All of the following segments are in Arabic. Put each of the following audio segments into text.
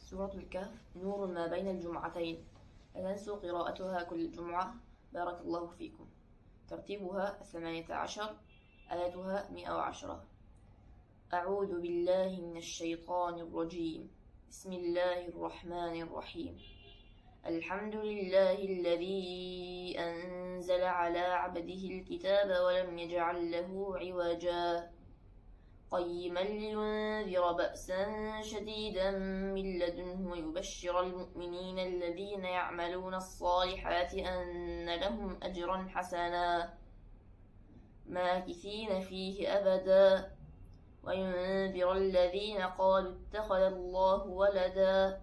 سورة الكهف نور ما بين الجمعتين، لا تنسوا قراءتها كل جمعة. بارك الله فيكم. ترتيبها 18، آياتها 110. أعوذ بالله من الشيطان الرجيم. بسم الله الرحمن الرحيم. الحمد لله الذي أنزل على عبده الكتاب ولم يجعل له عوجا قيما لينذر بأسا شديدا من لدنه ويبشر المؤمنين الذين يعملون الصالحات أن لهم أجرا حسنا ماكثين فيه أبدا وينذر الذين قالوا اتخذ الله ولدا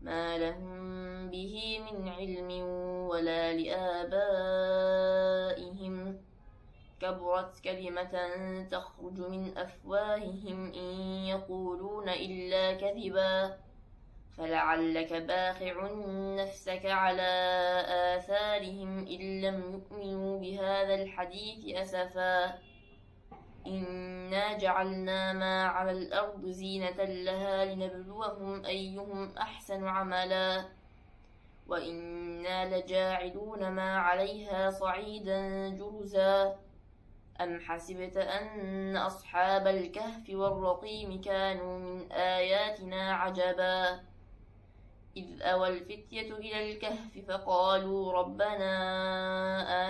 ما لهم به من علم ولا لآبائهم كبرت كلمة تخرج من أفواههم إن يقولون إلا كذبا فلعلك باخع نفسك على آثارهم إن لم يؤمنوا بهذا الحديث أسفا إنا جعلنا ما على الأرض زينة لها لنبلوهم أيهم أحسن عملا وإنا لجاعلون ما عليها صعيدا جرزا أم حسبت أن أصحاب الكهف والرقيم كانوا من آياتنا عجبا إذ أوى الفتية إلى الكهف فقالوا ربنا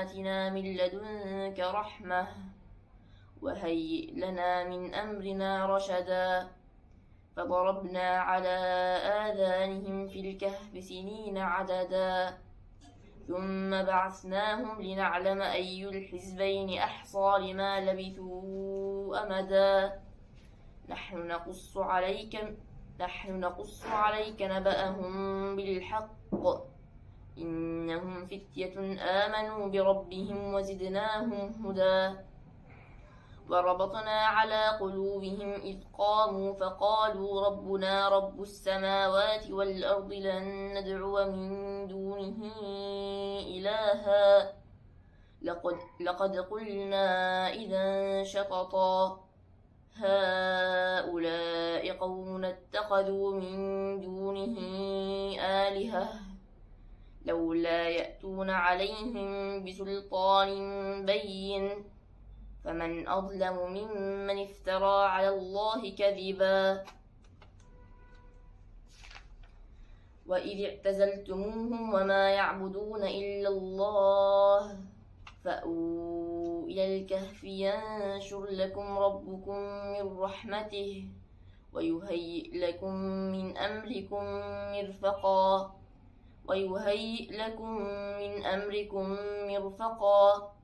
آتنا من لدنك رحمة وهيئ لنا من أمرنا رشدا فضربنا على آذانهم في الكهف سنين عددا ثم بعثناهم لنعلم أي الحزبين أحصى لما لبثوا أمدا نحن نقص عليك نبأهم بالحق إنهم فتية آمنوا بربهم وزدناهم هدى وربطنا على قلوبهم إذ قاموا فقالوا ربنا رب السماوات والأرض لن ندعو من دونه إلها لقد قلنا إذا شططا هؤلاء قوم اتخذوا من دونه آلهة لولا يأتون عليهم بسلطان بين فمن أظلم ممن افترى على الله كذبا وإذ اعتزلتموهم وما يعبدون إلا الله فأووا إلى الكهف ينشر لكم ربكم من رحمته ويهيئ لكم من أمركم مرفقا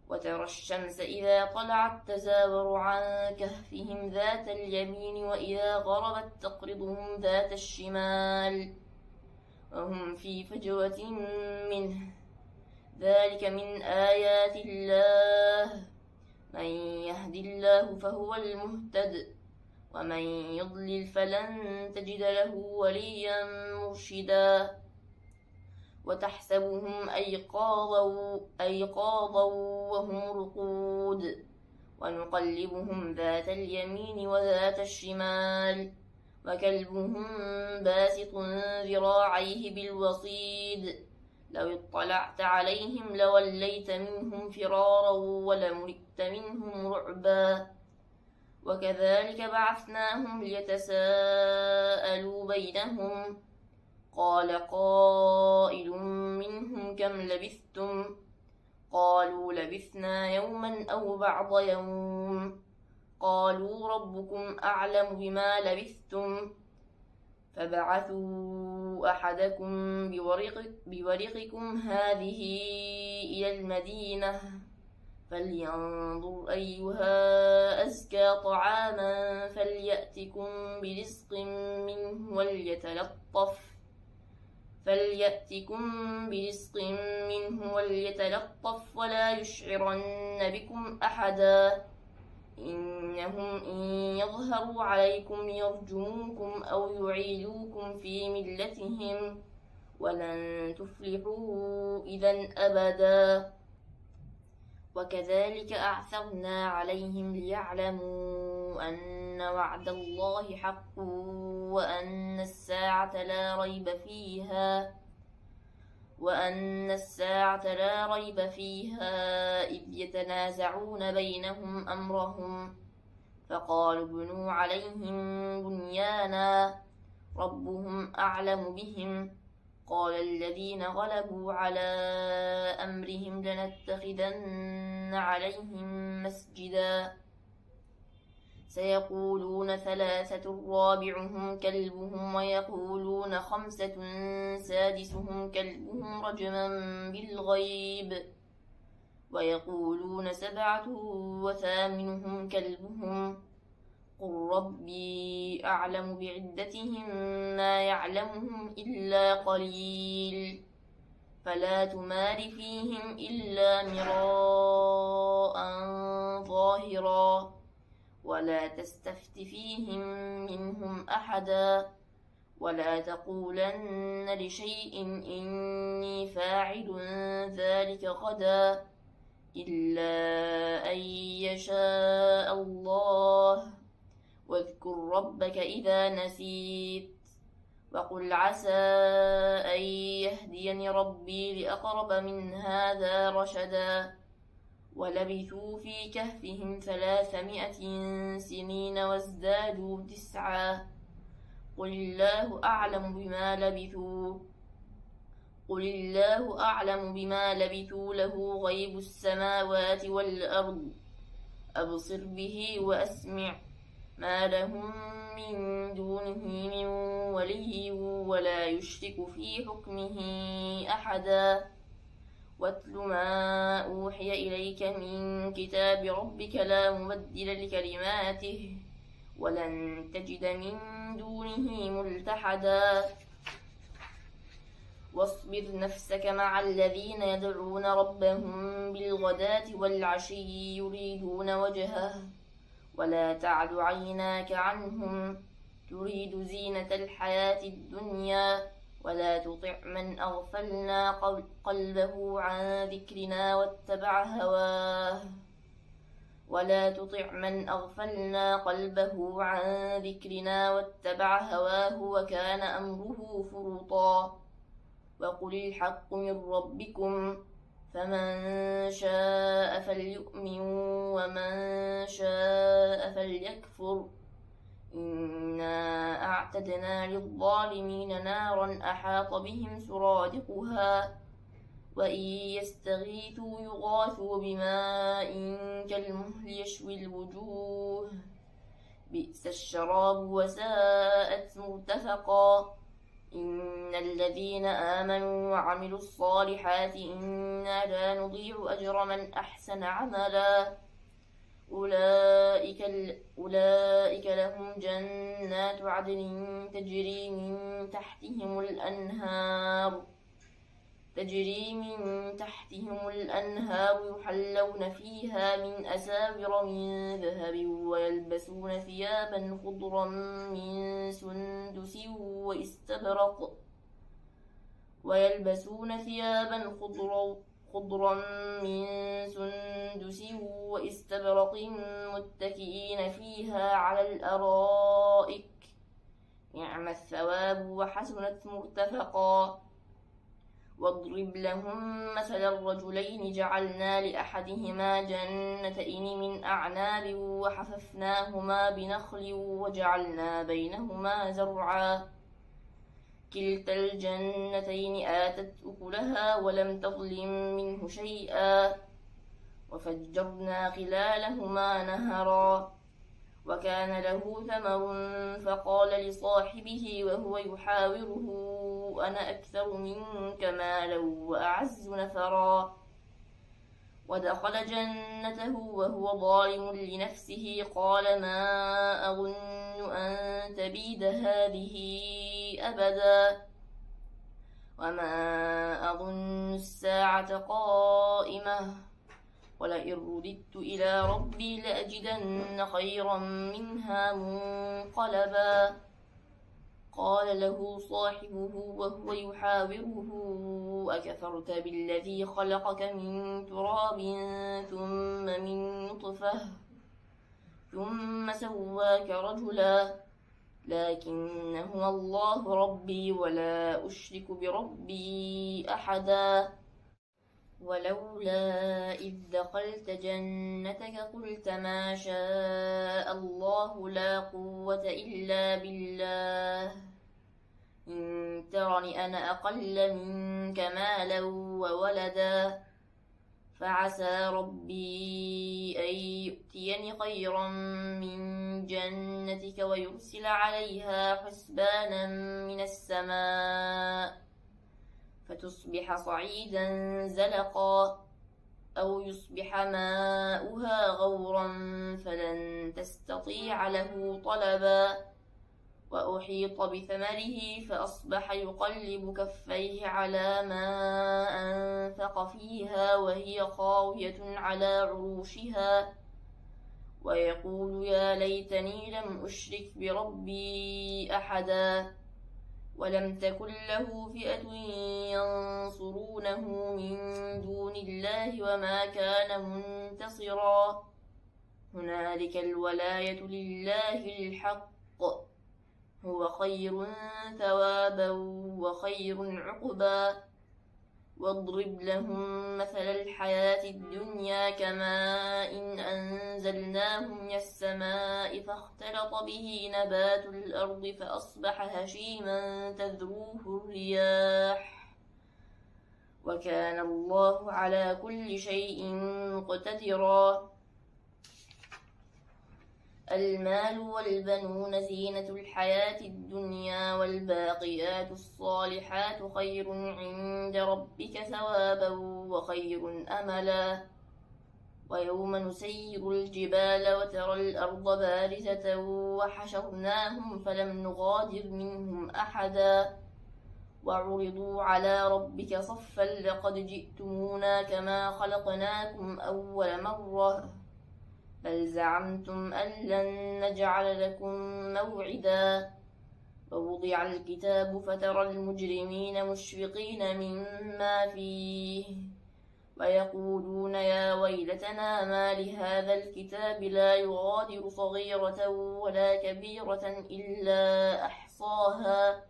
وترى الشمس إذا طلعت تزاور عن كهفهم ذات اليمين وإذا غربت تقرضهم ذات الشمال وهم في فجوة منه ذلك من آيات الله من يهد الله فهو المهتد ومن يضلل فلن تجد له وليا مرشدا وتحسبهم أيقاظا وهم رقود ونقلبهم ذات اليمين وذات الشمال وكلبهم باسط ذراعيه بالوصيد لو اطلعت عليهم لوليت منهم فرارا ولملئت منهم رعبا وكذلك بعثناهم ليتساءلوا بينهم قال قائل منهم كم لبثتم قالوا لبثنا يوما أو بعض يوم قالوا ربكم أعلم بما لبثتم فبعثوا أحدكم بورقكم هذه إلى المدينة فلينظر أيها أزكى طعاما فليأتكم برزق منه وليتلطف ولا يشعرن بكم أحدا إنهم إن يظهروا عليكم يرجموكم أو يعيدوكم في ملتهم ولن تفلحوا إذا أبدا وكذلك أعثرنا عليهم ليعلموا أن وعد الله حق وأن الساعة الساعة لا ريب فيها إذ يتنازعون بينهم أمرهم فقالوا ابنوا عليهم بنيانا ربهم أعلم بهم قال الذين غلبوا على أمرهم لنتخذن عليهم مسجدا سيقولون 3 رابعهم كلبهم ويقولون 5 سادسهم كلبهم رجما بالغيب ويقولون 7 وثامنهم كلبهم قل ربي أعلم بعدتهم ما يعلمهم إلا قليل فلا تمار فيهم إلا مراء ظاهرا ولا تستفت فيهم منهم أحدا ولا تقولن لشيء إني فاعل ذلك غدا إلا أن يشاء الله واذكر ربك إذا نسيت وقل عسى أن يهديني ربي لأقرب من هذا رشدا ولبثوا في كهفهم 300 سنين وازدادوا 9 قل الله أعلم بما لبثوا له غيب السماوات والأرض أبصر به وأسمع ما لهم من دونه من ولي ولا يشرك في حكمه أحدا واتل ما أوحي إليك من كتاب ربك لا مبدل لكلماته ولن تجد من دونه ملتحدا واصبر نفسك مع الذين يدعون ربهم بالغداة والعشي يريدون وجهه ولا تعد عيناك عنهم تريد زينة الحياة الدنيا ولا تطع من أغفلنا قلبه عن ذكرنا واتبع هواه وكان أمره فرطا وقل الحق من ربكم فمن شاء فليؤمن ومن شاء فليكفر إنا أعتدنا للظالمين نارا أحاط بهم سرادقها وإن يستغيثوا يغاثوا بماء كالمهل يشوي الوجوه بئس الشراب وساءت مرتفقا إن الذين آمنوا وعملوا الصالحات إنا لا نضيع أجر من أحسن عملا أولئك لهم جنات عدن تجري من تحتهم الأنهار يحلون فيها من أساور من ذهب ويلبسون ثيابا خضرا من سندس واستبرق متكئين فيها على الأرائك نعم الثواب وحسنت مرتفقا واضرب لهم مثل الرجلين جعلنا لأحدهما جنتين من أعناب وحففناهما بنخل وجعلنا بينهما زرعا كلتا الجنتين آتت أكلها ولم تظلم منه شيئا وفجرنا خلالهما نهرا وكان له ثمر فقال لصاحبه وهو يحاوره أنا أكثر منك مالا وأعز نفرا ودخل جنته وهو ظالم لنفسه قال ما أظن أن تبيد هذه أبدا وما أظن الساعة قائمة ولئن رددت إلى ربي لأجدن خيرا منها منقلبا قال له صاحبه وهو يحاوره أكفرت بالذي خلقك من تراب ثم من نطفة ثم سواك رجلا لكن هو الله ربي ولا أشرك بربي أحدا. ولولا إذ دخلت جنتك قلت ما شاء الله لا قوة إلا بالله إن ترني أنا أقل منك مالا وولدا فعسى ربي أن يؤتيني خيرا من جنتك ويرسل عليها حسبانا من السماء فتصبح صعيدا زلقا أو يصبح ماؤها غورا فلن تستطيع له طلبا وأحيط بثمره فأصبح يقلب كفيه على ما أنفق فيها وهي خاوية على عروشها ويقول يا ليتني لم أشرك بربي أحدا ولم تكن له فئة ينصرونه من دون الله وما كان منتصرا هنالك الولاية لله الحق هو خير ثوابا وخير عقبا واضرب لهم مثل الحياة الدنيا كماء إن أنزلناه من السماء فاختلط به نبات الأرض فأصبح هشيما تذروه الرياح وكان الله على كل شيء مقتدرا المال والبنون زينة الحياة الدنيا والباقيات الصالحات خير عند ربك ثوابا وخير أملا ويوم نسير الجبال وترى الأرض بارزة وحشرناهم فلم نغادر منهم أحدا وعرضوا على ربك صفا لقد جئتمونا كما خلقناكم أول مرة بل زعمتم أن لن نجعل لكم موعدا ووضع الكتاب فترى المجرمين مشفقين مما فيه ويقولون يا ويلتنا ما لهذا الكتاب لا يغادر صغيرة ولا كبيرة إلا أحصاها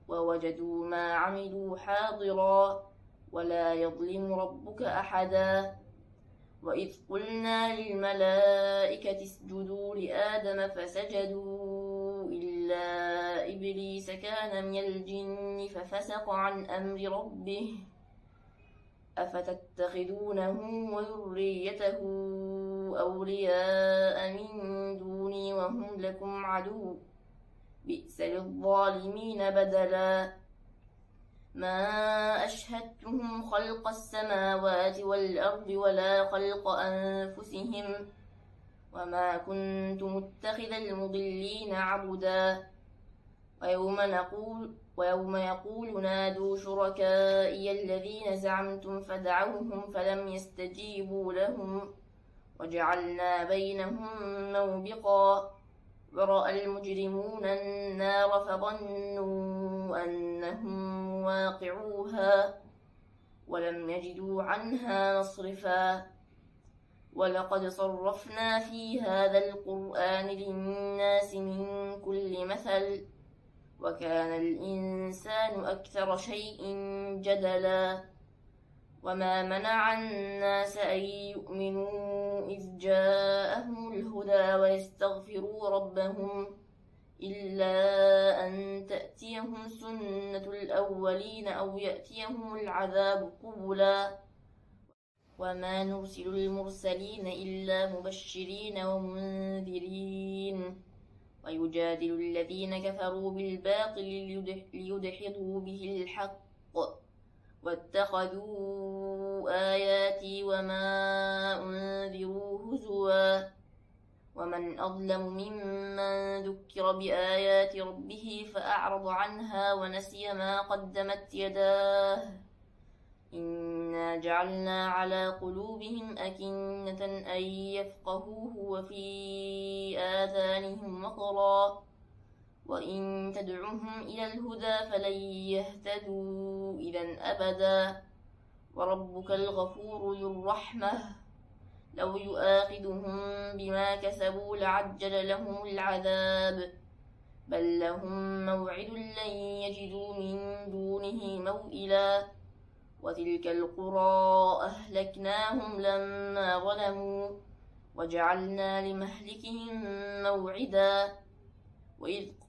ووجدوا ما عملوا حاضرا ولا يظلم ربك أحدا وإذ قلنا للملائكة اسجدوا لآدم فسجدوا إلا إبليس كان من الجن ففسق عن أمر ربه أفتتخذونه وذريته أولياء من دوني وهم لكم عدو بئس للظالمين بدلا ما أشهدتهم خلق السماوات والأرض ولا خلق أنفسهم وما كنت متخذ المضلين عبدا ويوم يقول نادوا شركائي الذين زعمتم فدعوهم فلم يستجيبوا لهم وجعلنا بينهم موبقا ورأى المجرمون النار فظنوا أنهم واقعوها ولم يجدوا عنها مصرفا ولقد صرفنا في هذا القرآن للناس من كل مثل وكان الإنسان أكثر شيء جدلا وما منع الناس أن يؤمنوا إذ جاءهم الهدى ويستغفروا ربهم إلا أن تأتيهم سنة الأولين أو يأتيهم العذاب قبلا وما نرسل المرسلين إلا مبشرين ومنذرين ويجادل الذين كفروا بالباطل ليدحضوا به الحق واتخذوا آياتي وما أنذروا هزوا ومن أظلم ممن ذكر بآيات ربه فأعرض عنها ونسي ما قدمت يداه إنا جعلنا على قلوبهم أكنة أن يفقهوه وفي آذانهم وقرا وإن تدعهم إلى الهدى فلن يهتدوا إذا أبدا وربك الغفور ذو الرحمة لو يؤاخذهم بما كسبوا لعجل لهم العذاب بل لهم موعد لن يجدوا من دونه موئلا وتلك القرى أهلكناهم لما ظلموا وجعلنا لمهلكهم موعدا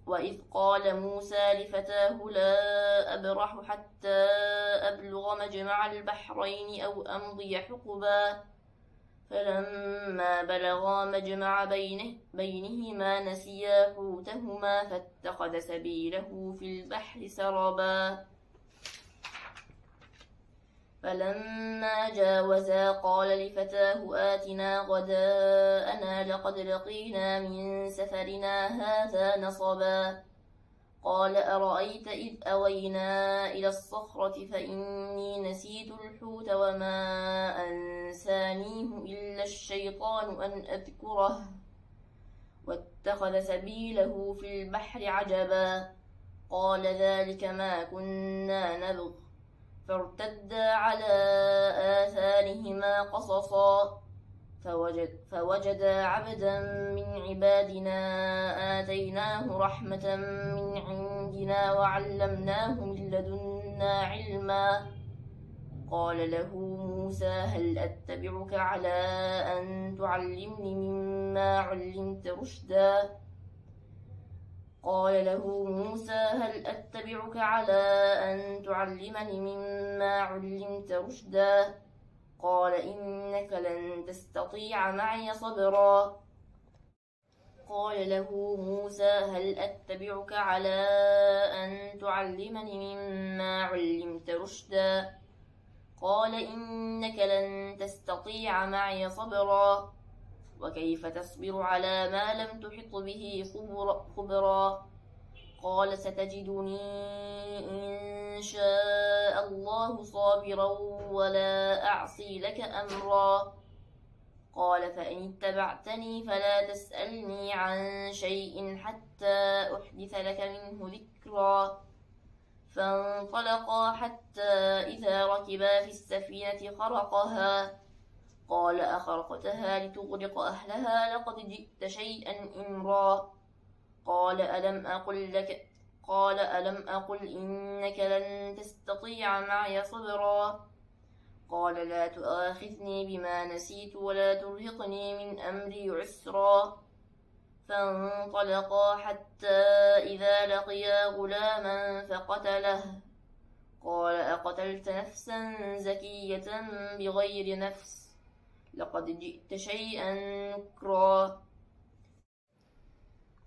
وإذ قال موسى لفتاه لا أبرح حتى أبلغ مجمع البحرين أو أمضي حقبا فلما بلغا مجمع بينهما نسيا حوتهما فاتخذ سبيله في البحر سربا فلما جاوزا قال لفتاه آتنا غداءنا لقد لقينا من سفرنا هذا نصبا قال أرأيت إذ أوينا إلى الصخرة فإني نسيت الحوت وما أنسانيه إلا الشيطان أن أذكره واتخذ سبيله في البحر عجبا قال ذلك ما كنا نبغ فارتدا على آثارهما قصصا فوجدا عبدا من عبادنا آتيناه رحمة من عندنا وعلمناه من لدنا علما قال له موسى هل أتبعك على أن تعلمني مما علمت رشدا قال له موسى هل أتبعك على أن تعلمني مما علمت رشدا قال إنك لن تستطيع معي صبرا قال له موسى هل أتبعك على أن تعلمني مما علمت رشدا قال إنك لن تستطيع معي صبرا وكيف تصبر على ما لم تحط به خبرا قال ستجدني إن شاء الله صابرا ولا أعصي لك أمرا قال فإن اتبعتني فلا تسألني عن شيء حتى أحدث لك منه ذكرا فانطلقا حتى إذا ركبا في السفينة خرقها قال أخرقتها لتغرق أهلها لقد جئت شيئا إمرا قال ألم أقل إنك لن تستطيع معي صبرا قال لا تؤاخذني بما نسيت ولا ترهقني من أمري عسرا فانطلقا حتى إذا لقيا غلاما فقتله قال أقتلت نفسا زكية بغير نفس لقد جئت شيئا نكرا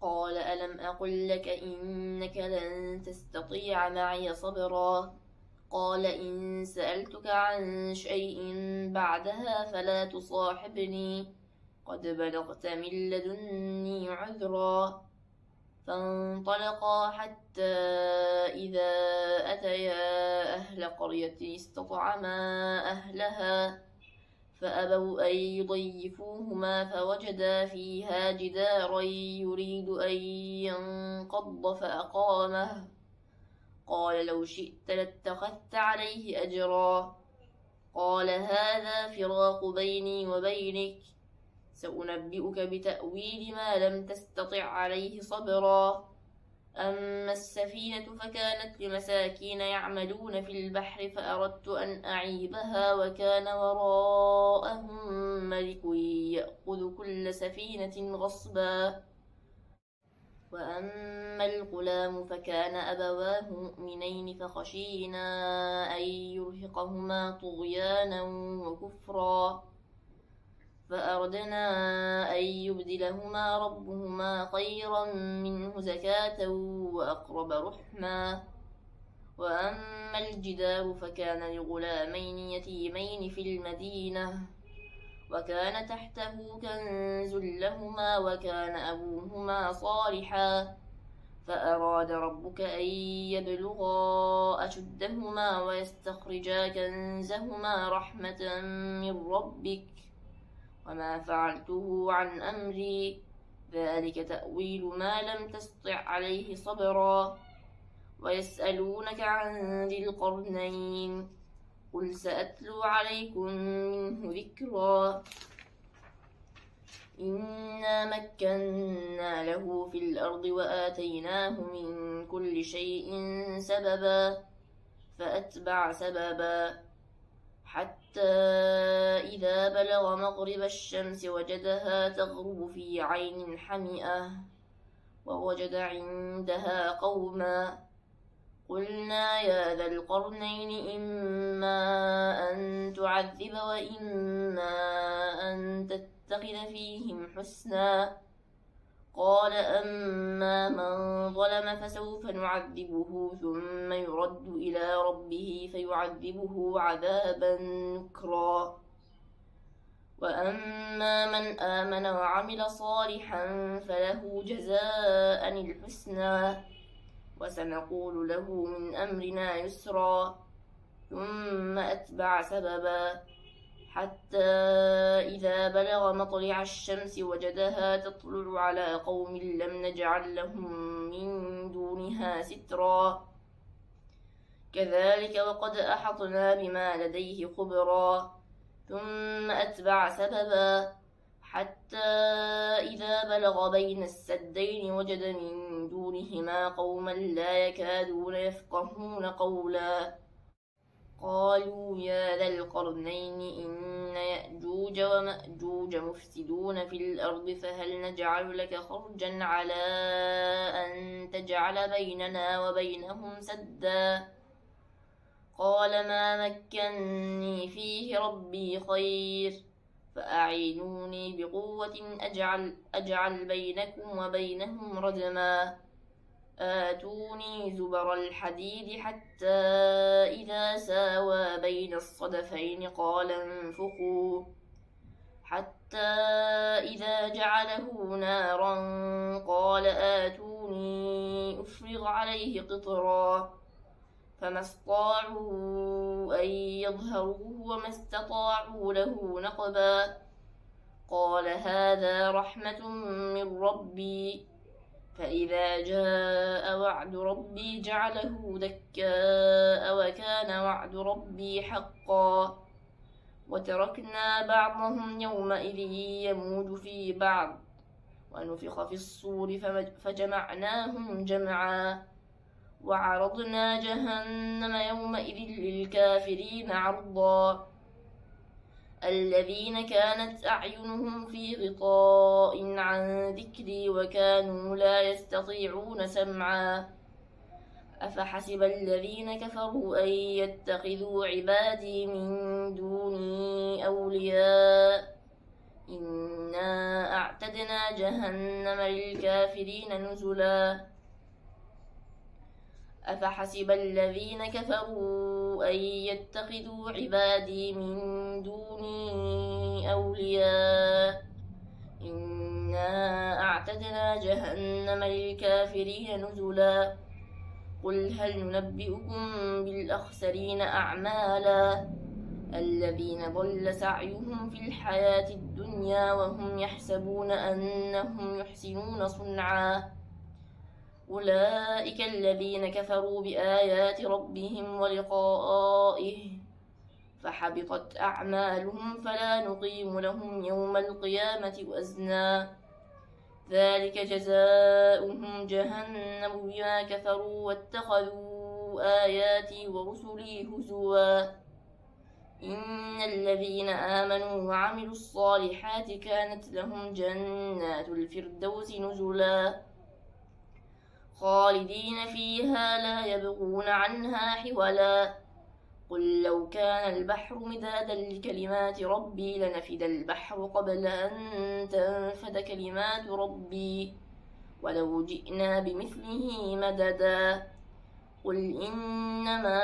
قال ألم أقل لك إنك لن تستطيع معي صبرا قال إن سألتك عن شيء بعدها فلا تصاحبني قد بلغت من لدني عذرا فانطلقا حتى إذا أتيا أهل قرية استطعما أهلها فأبوا أن يضيفوهما فوجدا فيها جدارا يريد أن ينقض فأقامه قال لو شئت لاتخذت عليه أجرا قال هذا فراق بيني وبينك سأنبئك بتأويل ما لم تستطع عليه صبرا أما السفينة فكانت لمساكين يعملون في البحر فأردت أن أعيبها وكان وراءهم ملك يأخذ كل سفينة غصبا وأما الغلام فكان أبواه مؤمنين فخشينا أن يرهقهما طغيانا وكفرا فأردنا أن يبدلهما ربهما خيرا منه زكاة وأقرب رحما وأما الجدار فكان لغلامين يتيمين في المدينة وكان تحته كنز لهما وكان أبوهما صالحا فأراد ربك أن يبلغا أشدهما ويستخرجا كنزهما رحمة من ربك وما فعلته عن أمري ذلك تأويل ما لم تستطع عليه صبرا ويسألونك عن ذي القرنين قل سأتلو عليكم منه ذكرا إنا مكنا له في الأرض وآتيناه من كل شيء سببا فأتبع سببا حتى إذا بلغ مغرب الشمس وجدها تغرب في عين حمئة ووجد عندها قوما قلنا يا ذا القرنين إما أن تعذب وإما أن تتخذ فيهم حسنا قال أما من ظلم فسوف نعذبه ثم يرد إلى ربه فيعذبه عذابا نكرا وأما من آمن وعمل صالحا فله جزاء الحسنى وسنقول له من أمرنا يسرا ثم أتبع سببا حتى إذا بلغ مطلع الشمس وجدها تطلع على قوم لم نجعل لهم من دونها سترا كذلك وقد أحطنا بما لديه خبرا ثم أتبع سببا حتى إذا بلغ بين السدين وجد من دونهما قوما لا يكادون يفقهون قولا قالوا يا ذا القرنين إن يأجوج ومأجوج مفسدون في الأرض فهل نجعل لك خرجا على أن تجعل بيننا وبينهم سدا قال ما مكني فيه ربي خير فأعينوني بقوة أجعل بينكم وبينهم ردما آتوني زبر الحديد حتى إذا ساوى بين الصدفين قال انفخوا حتى إذا جعله نارا قال آتوني أفرغ عليه قطرا فما استطاعوا أن يظهروه وما استطاعوا له نقبا قال هذا رحمة من ربي فإذا جاء وعد ربي جعله دكاء وكان وعد ربي حقا وتركنا بعضهم يومئذ يموج في بعض ونفخ في الصور فجمعناهم جمعا وعرضنا جهنم يومئذ للكافرين عرضا الذين كانت أعينهم في غطاء عن ذكري وكانوا لا يستطيعون سمعا أفحسب الذين كفروا أن يتخذوا عبادي من دوني أولياء إنا أعتدنا جهنم للكافرين نزلا أفحسب الذين كفروا أن يتخذوا عبادي من دوني أولياء إنا أعتدنا جهنم للكافرين نزلا قل هل ننبئكم بالأخسرين أعمالا الذين ضل سعيهم في الحياة الدنيا وهم يحسبون أنهم يحسنون صنعا أولئك الذين كفروا بآيات ربهم ولقائه فحبطت أعمالهم فلا نقيم لهم يوم القيامة وزنا ذلك جزاؤهم جهنم بما كفروا واتخذوا آياتي ورسلي هزوا إن الذين آمنوا وعملوا الصالحات كانت لهم جنات الفردوس نزلا خالدين فيها لا يبغون عنها حولا قل لو كان البحر مدادا لكلمات ربي لنفد البحر قبل أن تنفد كلمات ربي ولو جئنا بمثله مددا قل إنما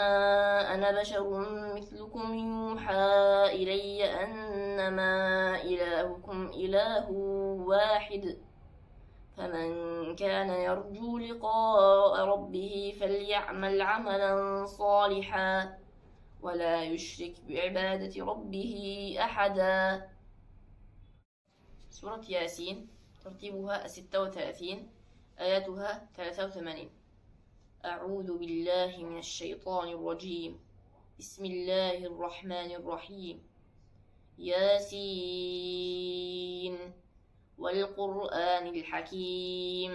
أنا بشر مثلكم يوحى إلي أنما إلهكم إله واحد فمن كان يرجو لقاء ربه فليعمل عملا صالحا ولا يشرك بعبادة ربه أحدا. سورة ياسين ترتيبها 36 آياتها 83. أعوذ بالله من الشيطان الرجيم. بسم الله الرحمن الرحيم. ياسين والقرآن الحكيم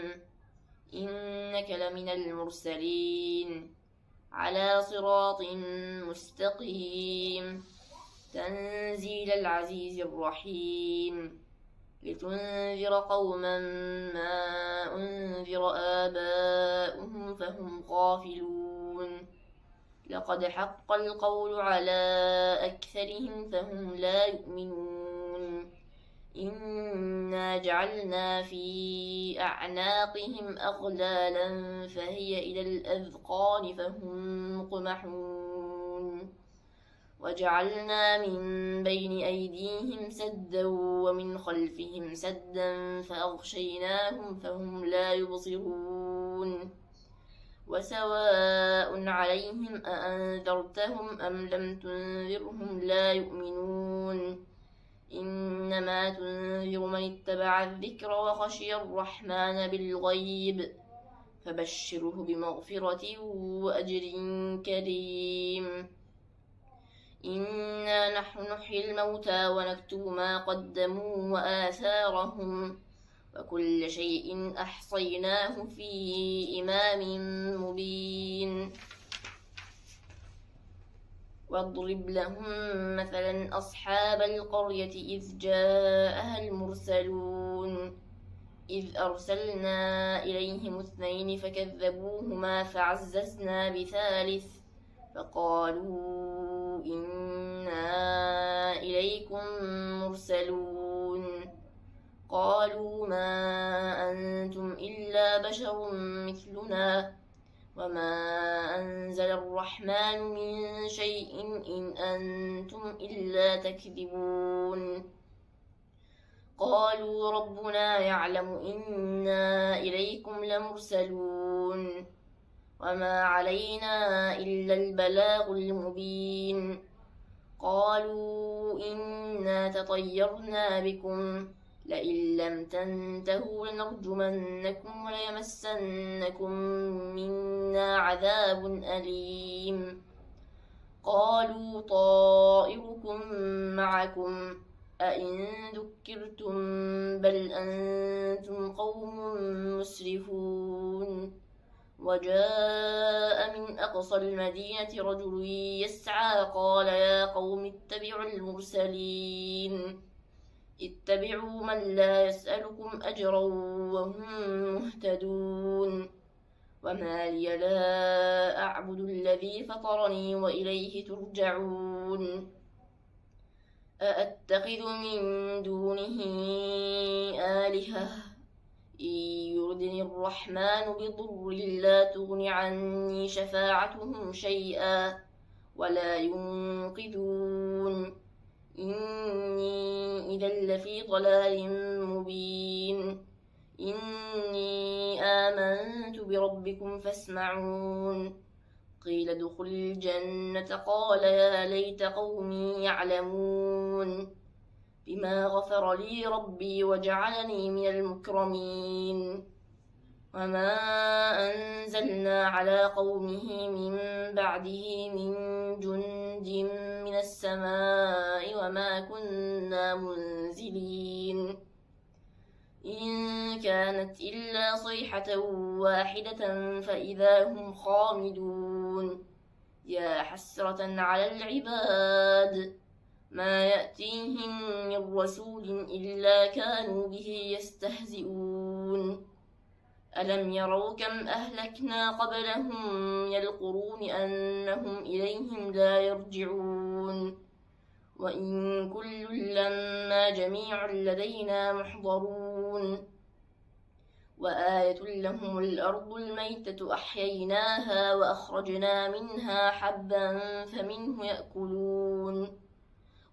إنك لمن المرسلين على صراط مستقيم تنزيل العزيز الرحيم لتنذر قوما ما أنذر آباؤهم فهم غافلون لقد حق القول على أكثرهم فهم لا يؤمنون إنا جعلنا في أعناقهم أغلالا فهي إلى الأذقان فهم مقمحون وجعلنا من بين أيديهم سدا ومن خلفهم سدا فأغشيناهم فهم لا يبصرون وسواء عليهم أأنذرتهم أم لم تنذرهم لا يؤمنون إنما تنذر من اتبع الذكر وخشي الرحمن بالغيب فبشره بمغفرة وأجر كريم إنا نحن نحيي الموتى ونكتب ما قدموا وآثارهم وكل شيء أحصيناه في إمام مبين واضرب لهم مثلا أصحاب القرية إذ جاءها المرسلون إذ أرسلنا إليهم 2 فكذبوهما فعززنا بثالث فقالوا إنا إليكم مرسلون قالوا ما أنتم إلا بشر مثلنا وما أنزل الرحمن من شيء إن أنتم إلا تكذبون قالوا ربنا يعلم إنا إليكم لمرسلون وما علينا إلا البلاغ المبين قالوا إنا تطيرنا بكم لئن لم تنتهوا لنرجمنكم وليمسنكم منا عذاب أليم قالوا طائركم معكم أئن ذكرتم بل أنتم قوم مسرفون وجاء من أقصى المدينة رجل يسعى قال يا قوم اتبعوا المرسلين اتبعوا من لا يسألكم أجرا وهم مهتدون وما لي لا أعبد الذي فطرني وإليه ترجعون أأتخذ من دونه آلهة إن يردني الرحمن بضر لا تغن عني شفاعتهم شيئا ولا ينقذون إني إذا لفي ضلال مبين إني آمنت بربكم فاسمعون قيل ادخل الجنة قال يا ليت قومي يعلمون بما غفر لي ربي وجعلني من المكرمين وما أنزلنا على قومه من بعده من جند من السماء وما كنا منزلين إن كانت إلا صيحة واحدة فإذا هم خامدون يا حسرة على العباد ما يأتيهم من رسول إلا كانوا به يستهزئون ألم يروا كم أهلكنا قبلهم من القرون أنهم إليهم لا يرجعون وإن كل لما جميع لدينا محضرون وآية لهم الأرض الميتة أحييناها وأخرجنا منها حبا فمنه يأكلون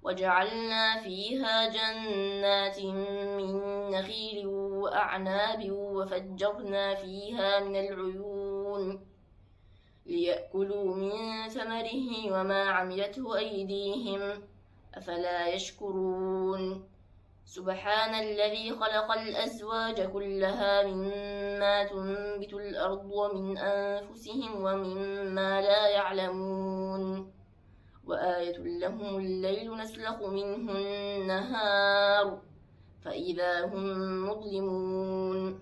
وجعلنا فيها جنات من نخيل وأعناب وفجرنا فيها من العيون ليأكلوا من ثمره وما عملته أيديهم أفلا يشكرون سبحان الذي خلق الأزواج كلها مما تنبت الأرض ومن أنفسهم ومما لا يعلمون وآية لهم الليل نسلخ منه النهار فإذا هم مظلمون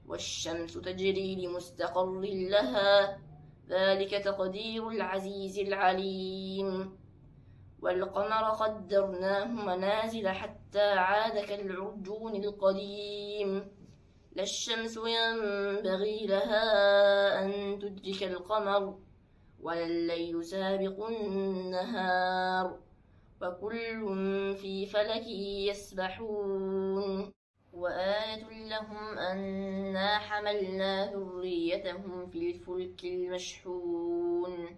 والشمس تجري لمستقر لها ذلك تقدير العزيز العليم والقمر قدرناه منازل حتى عاد كالعرجون القديم لا الشمس ينبغي لها أن تدرك القمر ولا الليل سابق النهار وكل في فلك يسبحون وآية لهم أنا حملنا ذريتهم في الفلك المشحون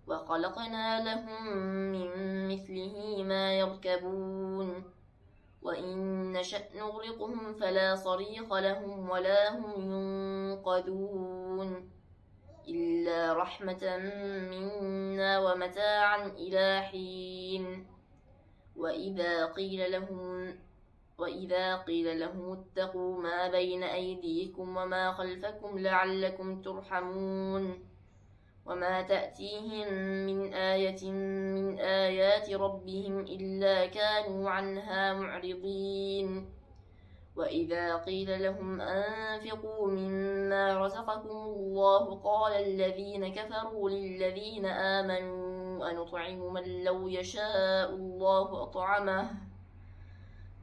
وخلقنا لهم من مثله ما يركبون وإن نشأ نغرقهم فلا صريخ لهم ولا هم ينقذون إلا رحمة منا ومتاعا إلى حين وإذا قيل لهم اتقوا ما بين أيديكم وما خلفكم لعلكم ترحمون وما تأتيهم من آية من آيات ربهم إلا كانوا عنها معرضين وإذا قيل لهم أنفقوا مما رزقكم الله قال الذين كفروا للذين آمنوا أنطعم من لو يشاء الله أطعمه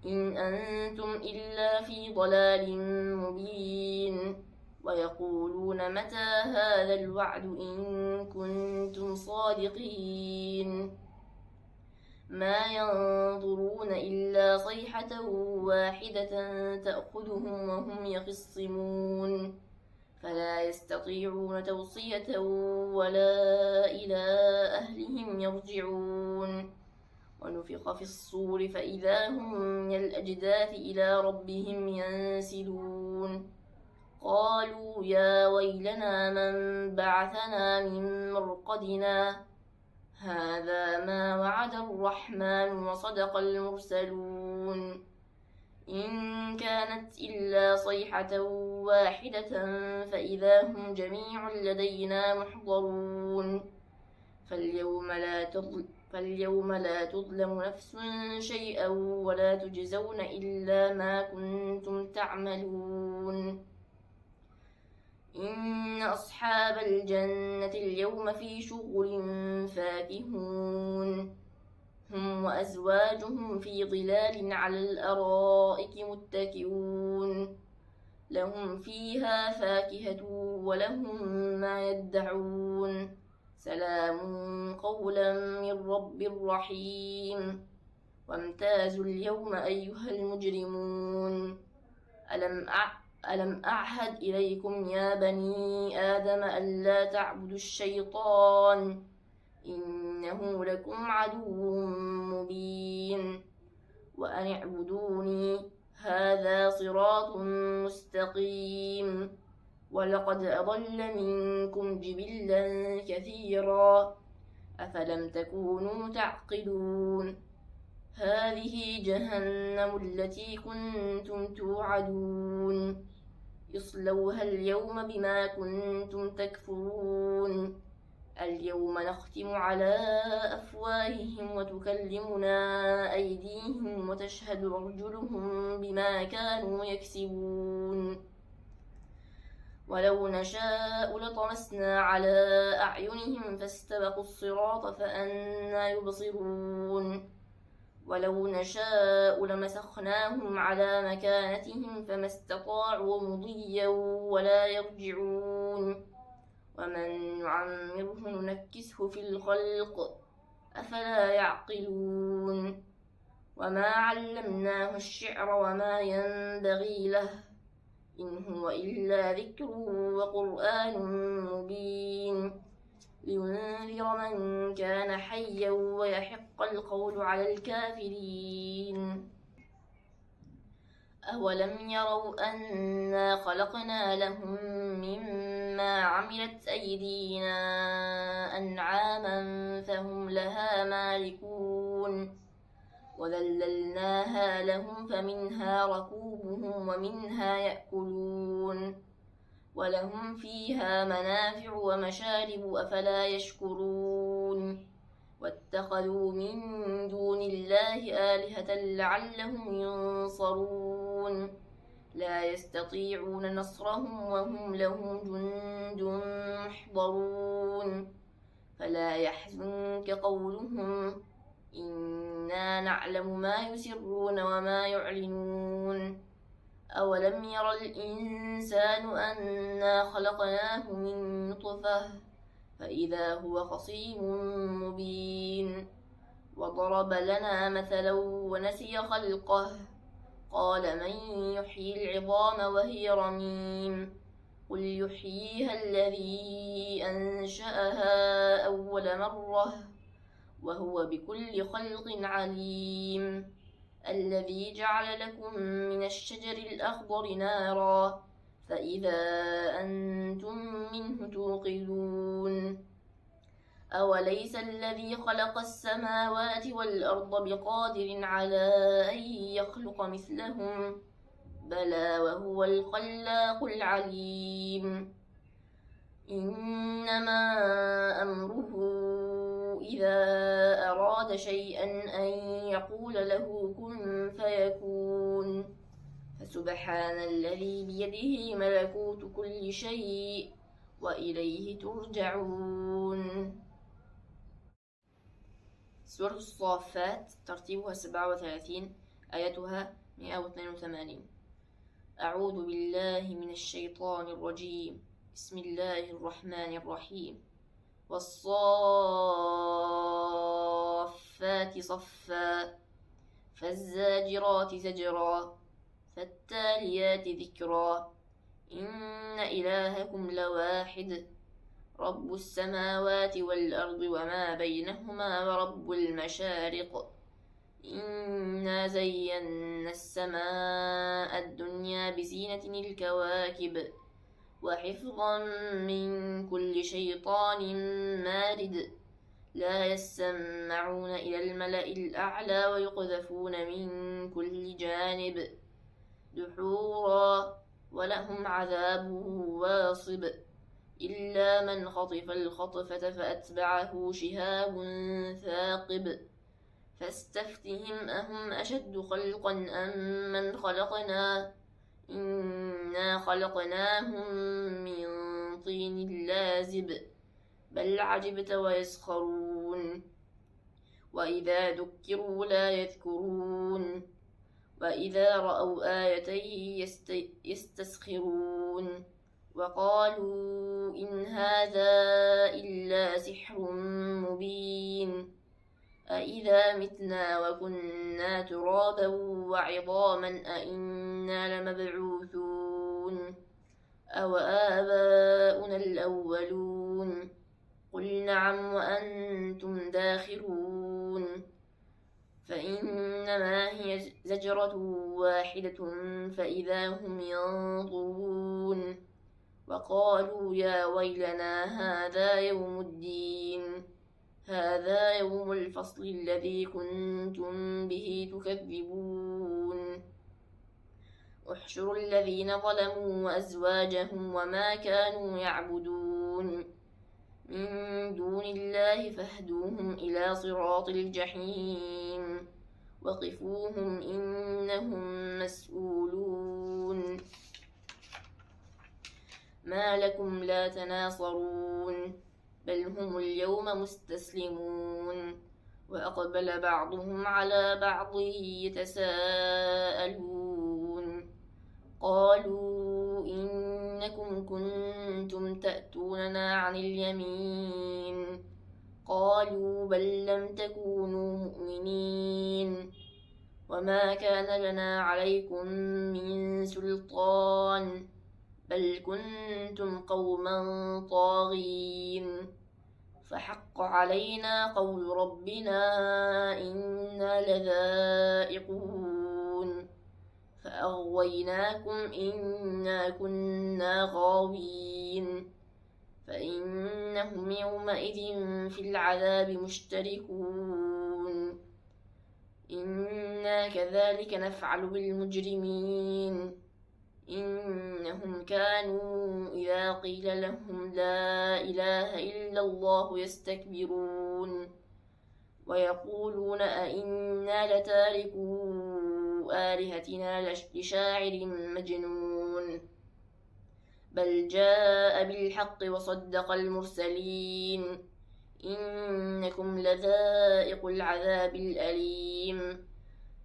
إن أنتم إلا في ضلال مبين ويقولون متى هذا الوعد إن كنتم صادقين ما ينظرون إلا صيحة واحدة تأخذهم وهم يخصمون فلا يستطيعون توصية ولا إلى أهلهم يرجعون ونفخ في الصور فإذا هم من الأجداث إلى ربهم ينسلون قالوا يا ويلنا من بعثنا من مرقدنا هذا ما وعد الرحمن وصدق المرسلون إن كانت إلا صيحة واحدة فإذا هم جميع لدينا محضرون فاليوم لا تظلم نفس شيئا ولا تجزون إلا ما كنتم تعملون إن أصحاب الجنة اليوم في شغل فاكهون هم وأزواجهم في ظلال على الأرائك متكئون لهم فيها فاكهة ولهم ما يدعون سلام قولا من رب رحيم وامتازوا اليوم أيها المجرمون ألم أعهد إليكم يا بني آدم ألا تعبدوا الشيطان إنه لكم عدو مبين وأن اعبدوني هذا صراط مستقيم ولقد أضل منكم جبلا كثيرا أفلم تكونوا تعقلون هذه جهنم التي كنتم توعدون اصلوها اليوم بما كنتم تكفرون اليوم نختم على أفواههم وتكلمنا أيديهم وتشهد أرجلهم بما كانوا يكسبون ولو نشاء لطمسنا على أعينهم فاستبقوا الصراط فأنى يبصرون ولو نشاء لمسخناهم على مكانتهم فما استطاعوا مضيا ولا يرجعون ومن نعمره ننكسه في الخلق أفلا يعقلون وما علمناه الشعر وما ينبغي له إن هو إلا ذكر وقرآن مبين لينذر من كان حيا ويحق القول على الكافرين أولم يروا أنا خلقنا لهم مما عملت أيدينا أنعاما فهم لها مالكون وذللناها لهم فمنها ركوبهم ومنها يأكلون ولهم فيها منافع ومشارب أفلا يشكرون واتخذوا من دون الله آلهة لعلهم ينصرون لا يستطيعون نصرهم وهم لهم جند محضرون فلا يحزنك قولهم إنا نعلم ما يسرون وما يعلنون أولم ير الإنسان أنا خلقناه من نطفة فإذا هو خصيم مبين وضرب لنا مثلا ونسي خلقه قال من يحيي العظام وهي رميم قل يحييها الذي أنشأها أول مرة وهو بكل خلق عليم الذي جعل لكم من الشجر الأخضر نارا فإذا أنتم منه توقدون أوليس الذي خلق السماوات والأرض بقادر على أن يخلق مثلهم بلى وهو الخلاق العليم إنما أمره إذا أراد شيئا أن يقول له كن فيكون فسبحان الذي بيده ملكوت كل شيء وإليه ترجعون. سورة الصافات ترتيبها 37 آياتها 182. أعوذ بالله من الشيطان الرجيم بسم الله الرحمن الرحيم والصافات صفا فالزاجرات زجرا فالتاليات ذكرا إن إلهكم لواحد رب السماوات والأرض وما بينهما ورب المشارق إنا زينا السماء الدنيا بزينة الكواكب وحفظا من كل شيطان مارد لا يسمعون إلى الملأ الأعلى ويقذفون من كل جانب دحورا ولهم عذاب واصب إلا من خطف الخطفة فأتبعه شهاب ثاقب فاستفتهم أهم أشد خلقا أم من خلقنا إنا خلقناهم من طين لازب بل عجبت ويسخرون وإذا ذكروا لا يذكرون وإذا رأوا آية يستسخرون وقالوا إن هذا إلا سحر مبين أإذا متنا وكنا ترابا وعظاما أإنا لمبعوثون أو آباؤنا الأولون قل نعم وأنتم داخرون فإنما هي زجرة واحدة فإذا هم ينظرون وقالوا يا ويلنا هذا يوم الدين هذا يوم الفصل الذي كنتم به تكذبون احشروا الذين ظلموا وأزواجهم وما كانوا يعبدون من دون الله فاهدوهم إلى صراط الجحيم وقفوهم إنهم مسؤولون ما لكم لا تناصرون بل هم اليوم مستسلمون وأقبل بعضهم على بعض يتساءلون قالوا إنكم كنتم تأتوننا عن اليمين قالوا بل لم تكونوا مؤمنين وما كان لنا عليكم من سلطان بل كنتم قوما طاغين فحق علينا قول ربنا إنا لذائقون فأغويناكم إنا كنا غاوين فإنهم يومئذ في العذاب مشتركون إنا كذلك نفعل بالمجرمين إنهم كانوا إذا قيل لهم لا إله إلا الله يستكبرون ويقولون أئنا لتاركو آلهتنا لشاعر مجنون بل جاء بالحق وصدق المرسلين إنكم لذائق العذاب الأليم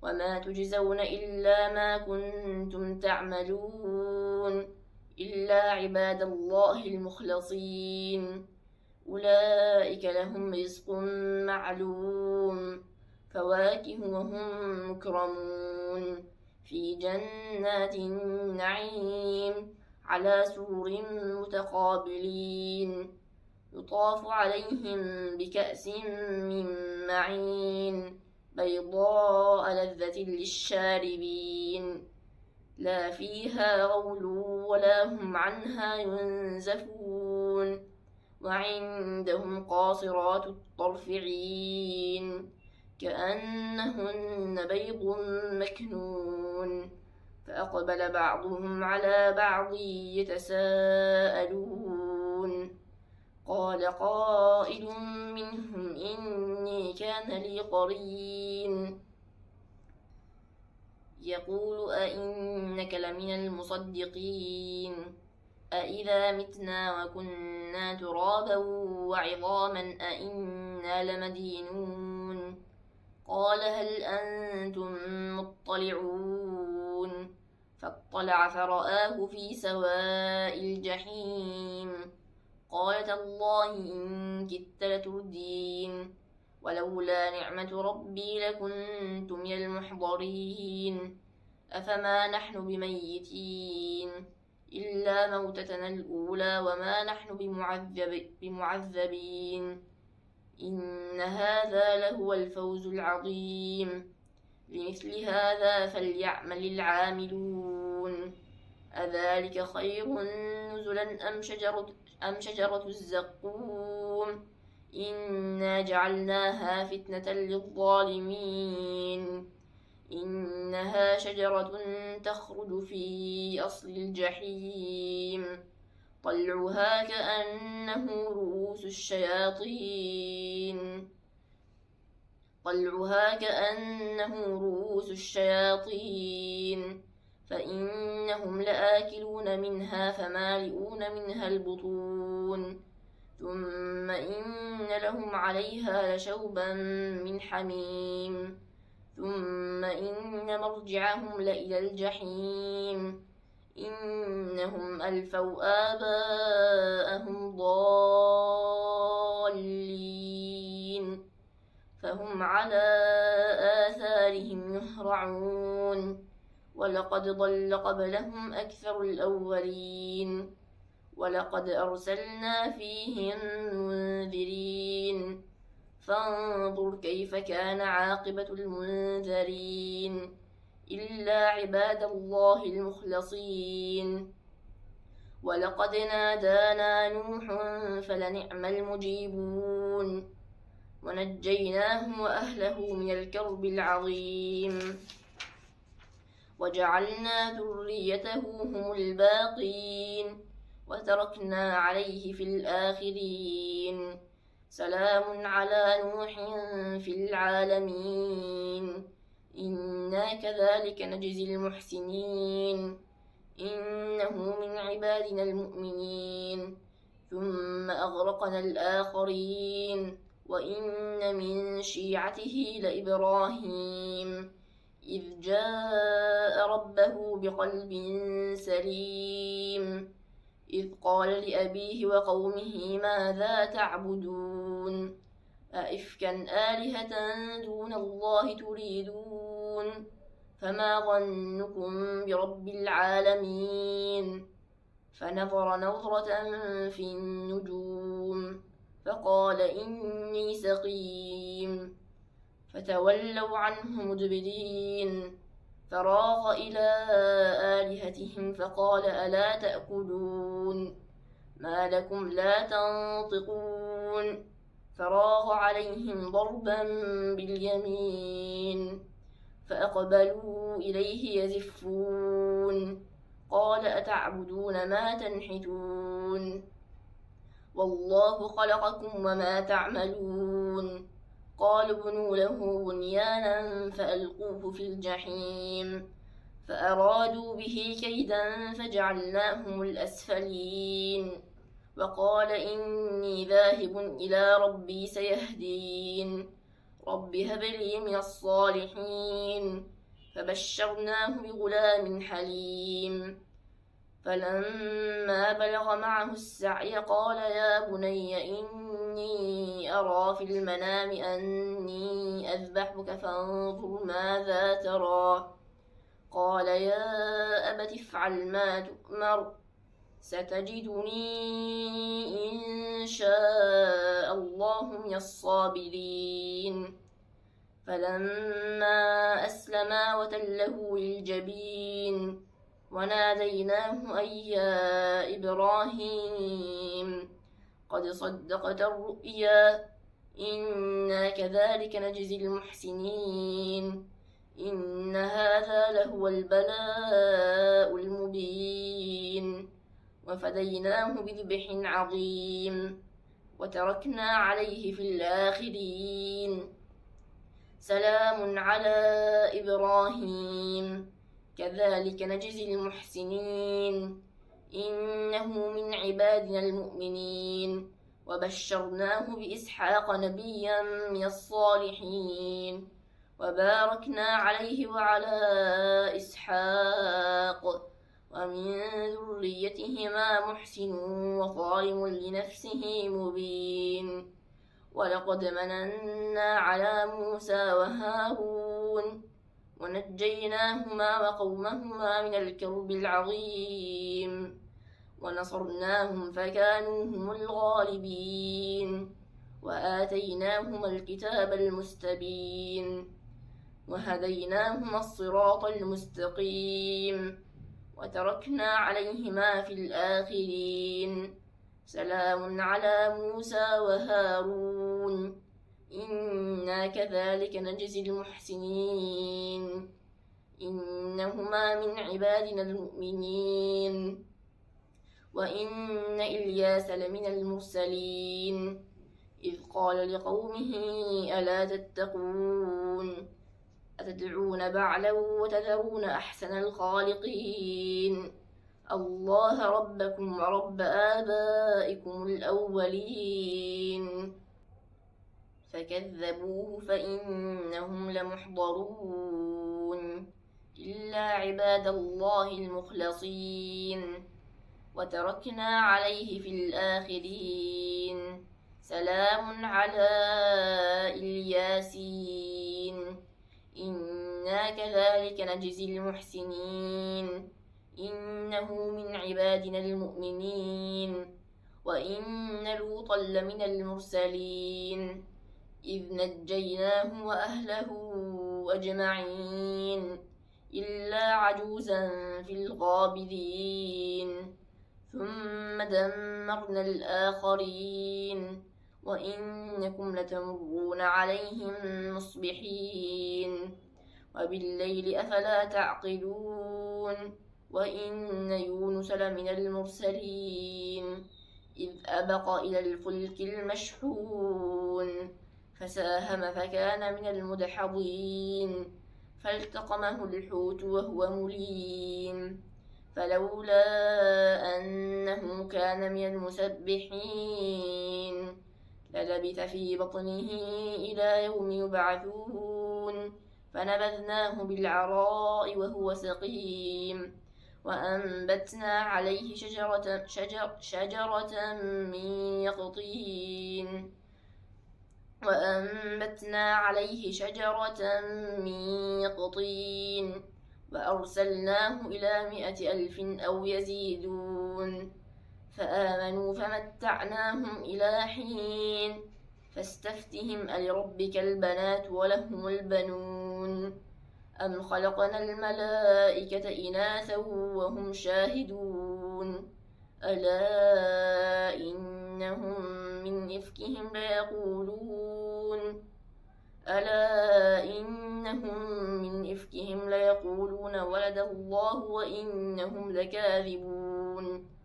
وما تجزون إلا ما كنتم تعملون إلا عباد الله المخلصين أولئك لهم رزق معلوم فواكه وهم مكرمون في جنات النعيم على سرر متقابلين يطاف عليهم بكأس من معين بيضاء لذة للشاربين لا فيها غول ولا هم عنها ينزفون وعندهم قاصرات الطرف عين كأنهن بيض مكنون فأقبل بعضهم على بعض يتساءلون قال قائل منهم إني كان لي قرين يقول أئنك لمن المصدقين أئذا متنا وكنا ترابا وعظاما أئنا لمدينون قال هل أنتم مطلعون فاطلع فرآه في سواء الجحيم قال تالله إن كدت لتردين ولولا نعمة ربي لكنت من المحضرين أفما نحن بميتين إلا موتتنا الأولى وما نحن بمعذبين إن هذا لهو الفوز العظيم لمثل هذا فليعمل العاملون أذلك خير نزلا أم شجرة الزقوم إنا جعلناها فتنة للظالمين إنها شجرة تخرج في أصل الجحيم طلعها كأنه رؤوس الشياطين فإنهم لآكلون منها فمالئون منها البطون ثم إن لهم عليها لشوبا من حميم ثم إن مرجعهم لإلى الجحيم إنهم ألفوا آباءهم ضالين فهم على آثارهم يهرعون ولقد ضل قبلهم أكثر الأولين ولقد أرسلنا فيهم منذرين فانظر كيف كان عاقبة المنذرين إلا عباد الله المخلصين ولقد نادانا نوح فلنعم المجيبون ونجيناه وأهله من الكرب العظيم وجعلنا ذريته هم الباقين وتركنا عليه في الآخرين سلام على نوح في العالمين إنا كذلك نجزي المحسنين إنه من عبادنا المؤمنين ثم أغرقنا الآخرين وإن من شيعته لإبراهيم إذ جاء ربه بقلب سليم إذ قال لأبيه وقومه ماذا تعبدون أئفكا آلهة دون الله تريدون فما ظنكم برب العالمين فنظر نظرة في النجوم فقال إني سقيم فتولوا عنه مدبرين فراغ إلى آلهتهم فقال ألا تأكلون ما لكم لا تنطقون فراغ عليهم ضربا باليمين فأقبلوا إليه يزفون قال أتعبدون ما تنحتون والله خلقكم وما تعملون قالوا ابنوا له بنيانا فألقوه في الجحيم فأرادوا به كيدا فجعلناهم الأسفلين وقال إني ذاهب إلى ربي سيهدين رب هب لي من الصالحين فبشرناه بغلام حليم فلما بلغ معه السعي قال يا بني إني أرى في المنام أني أذبحك فانظر ماذا ترى قال يا أبت افعل ما تؤمر ستجدني إن شاء الله من الصابرين فلما أسلما وتله للجبين وناديناه أي يا إبراهيم قد صدقت الرؤيا إنا كذلك نجزي المحسنين إن هذا لهو البلاء المبين وفديناه بذبح عظيم وتركنا عليه في الآخرين سلام على إبراهيم كذلك نجزي المحسنين إنه من عبادنا المؤمنين وبشرناه بإسحاق نبيا من الصالحين وباركنا عليه وعلى إسحاق ومن ذريتهما محسن وظالم لنفسه مبين ولقد مننا على موسى وهارون ونجيناهما وقومهما من الكرب العظيم ونصرناهم فكانوا هم الغالبين وآتيناهما الكتاب المستبين وهديناهما الصراط المستقيم وتركنا عليهما في الآخرين سلام على موسى وهارون إنا كذلك نجزي المحسنين إنهما من عبادنا المؤمنين وإن إلياس لمن المرسلين إذ قال لقومه ألا تتقون أتدعون بعلا وتذرون أحسن الخالقين الله ربكم ورب آبائكم الأولين فكذبوه فإنهم لمحضرون إلا عباد الله المخلصين وتركنا عليه في الآخرين سلام على الياسين إنا كذلك نجزي المحسنين إنه من عبادنا المؤمنين وإن لوطا لمن المرسلين إذ نجيناه وأهله أجمعين إلا عجوزا في الغابرين ثم دمرنا الآخرين وإنكم لتمرون عليهم مصبحين وبالليل أفلا تعقلون وإن يونس لمن المرسلين إذ أبق إلى الفلك المشحون فساهم فكان من المدحضين فالتقمه الحوت وهو مليم فلولا أنه كان من المسبحين للبث في بطنه إلى يوم يبعثون فنبذناه بالعراء وهو سقيم وأنبتنا عليه شجرة من يقطين وأرسلناه إلى 100,000 أو يزيدون فآمنوا فمتعناهم إلى حين فاستفتهم ألربك البنات ولهم البنون أم خلقنا الملائكة إناثا وهم شاهدون ألا إنهم من إفكهم ليقولون ولد الله وإنهم لكاذبون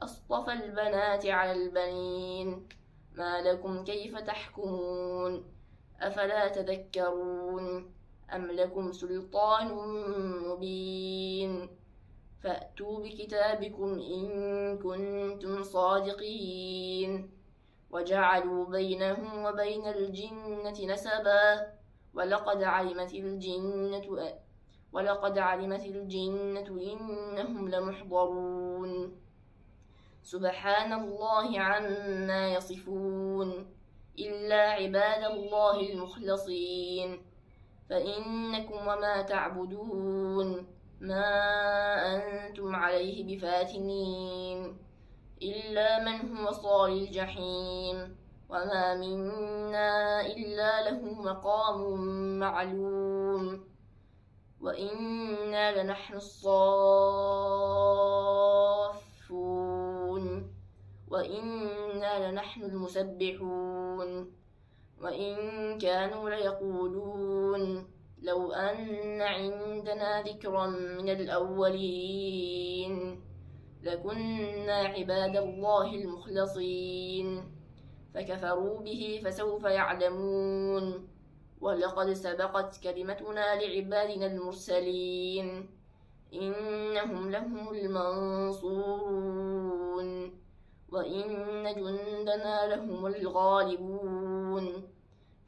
أصطفى البنات على البنين ما لكم كيف تحكمون أفلا تذكرون أم لكم سلطان مبين فأتوا بكتابكم إن كنتم صادقين وجعلوا بينه وبين الجنة نسبا ولقد علمت الجنة إنهم لمحضرون سبحان الله عما يصفون إلا عباد الله المخلصين فإنكم وما تعبدون ما أنتم عليه بفاتنين إلا من هو صال الجحيم وما منا إلا له مقام معلوم وإنا لنحن الصافون وإنا لنحن المسبحون وإن كانوا ليقولون لو أن عندنا ذكرا من الأولين لكنا عباد الله المخلصين فكفروا به فسوف يعلمون ولقد سبقت كلمتنا لعبادنا المرسلين إنهم لهم المنصورون وإن جندنا لهم الغالبون